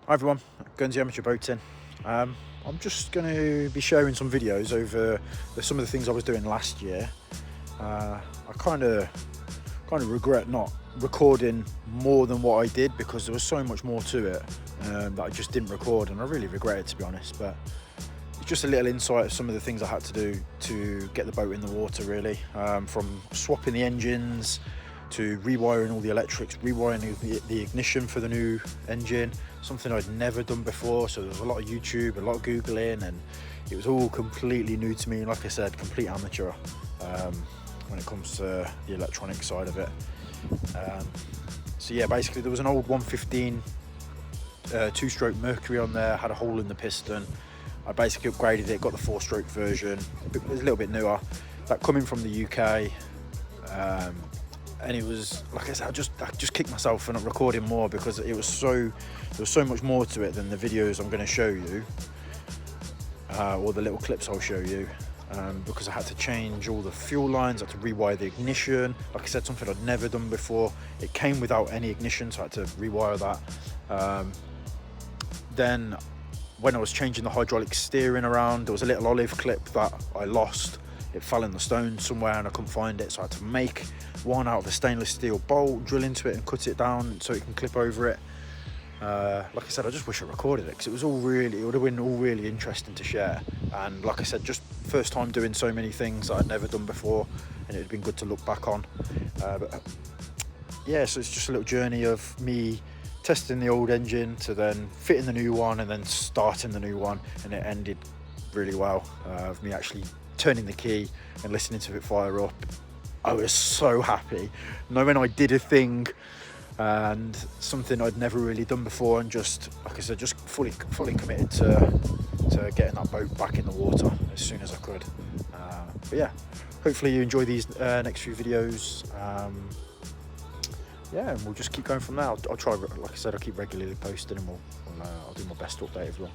Hi everyone, Guernsey.Amateur.Boating. I'm just going to be sharing some videos over some of the things I was doing last year. I kind of regret not recording more than what I did because there was so much more to it that I just didn't record, and I really regret it, to be honest. But it's just a little insight of some of the things I had to do to get the boat in the water, really, from swapping the engines to rewiring all the electrics, rewiring the ignition for the new engine, something I'd never done before. So there was a lot of YouTube, a lot of Googling, and it was all completely new to me. Like I said, complete amateur when it comes to the electronic side of it. So yeah, basically there was an old 115 two-stroke Mercury on there, had a hole in the piston. I basically upgraded it, got the 4-stroke version. It was a little bit newer. That coming from the UK. And it was, like I said, I just kicked myself for not recording more because there was so much more to it than the videos I'm going to show you, or the little clips I'll show you, because I had to change all the fuel lines, I had to rewire the ignition. Like I said, something I'd never done before. It came without any ignition, so I had to rewire that. Then when I was changing the hydraulic steering around, there was a little olive clip that I lost. It fell in the stone somewhere and I couldn't find it, so I had to make one out of a stainless steel bolt, drill into it and cut it down so it can clip over it. Like I said, I just wish I recorded it because it would have been all really interesting to share. And like I said, just first time doing so many things that I'd never done before, and it'd been good to look back on. But yeah, so it's just a little journey of me testing the old engine to then fitting the new one and then starting the new one, and it ended really well, of me actually turning the key and listening to it fire up. I was so happy knowing I did a thing and something I'd never really done before, and just, like I said, just fully committed to getting that boat back in the water as soon as I could. But yeah, hopefully you enjoy these next few videos. Yeah, and we'll just keep going from there. I'll try, like I said, I'll keep regularly posting, and I'll do my best to update everyone.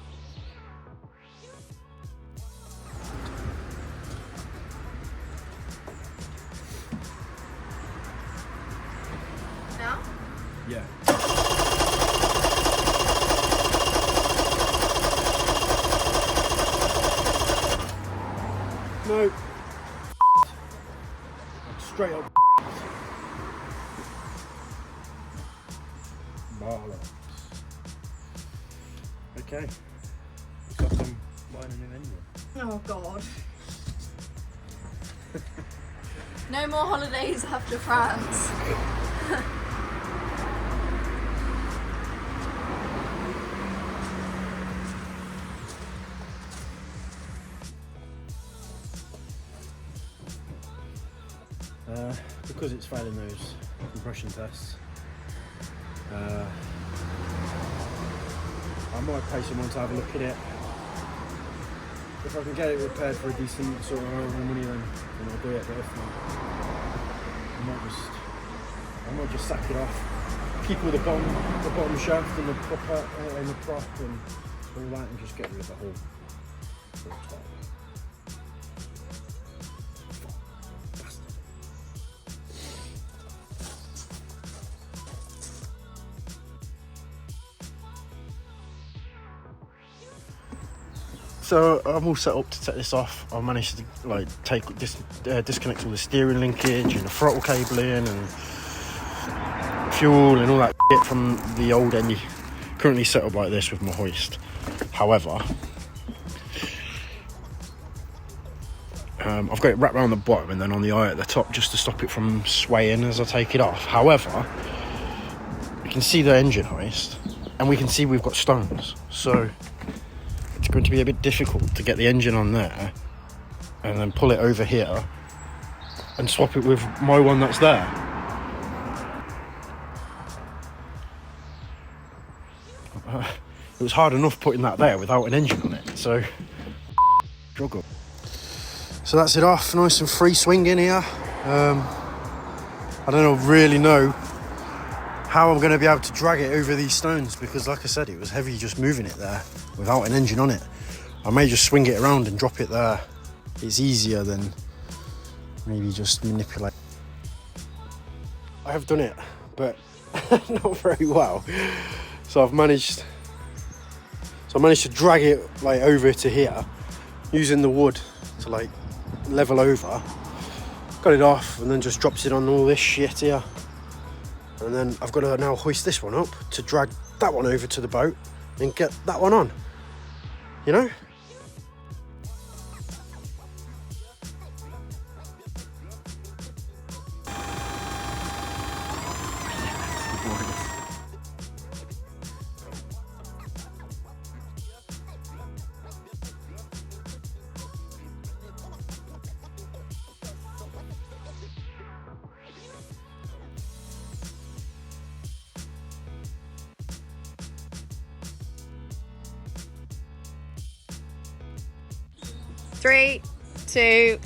Yeah. No. Straight up. Bollocks. Okay. Looks like I'm buying a new engine. Oh God. No more holidays after France. Because it's failing those compression tests, I might pay someone to have a look at it. If I can get it repaired for a decent sort of amount of money, then I'll do it. But if not, I might just sack it off, keep all the bottom shaft and the prop and all that, and just get rid of the whole top. So I'm all set up to take this off. I managed to disconnect all the steering linkage and the throttle cabling and fuel and all that shit from the old engine. Currently set up like this with my hoist. However, I've got it wrapped around the bottom and then on the eye at the top just to stop it from swaying as I take it off. However, we can see the engine hoist and we can see we've got stones. So it's going to be a bit difficult to get the engine on there and then pull it over here and swap it with my one that's there. It was hard enough putting that there without an engine on it, so struggle. So that's it off, nice and free swinging here. I don't really know how I'm going to be able to drag it over these stones because, like I said, it was heavy just moving it there without an engine on it. I may just swing it around and drop it there. It's easier than maybe just manipulate. I have done it, but not very well. So I've managed So I managed to drag it like over to here using the wood to like level over. Got it off and then just dropped it on all this shit here. And then I've got to now hoist this one up to drag that one over to the boat and get that one on, you know? Three, two,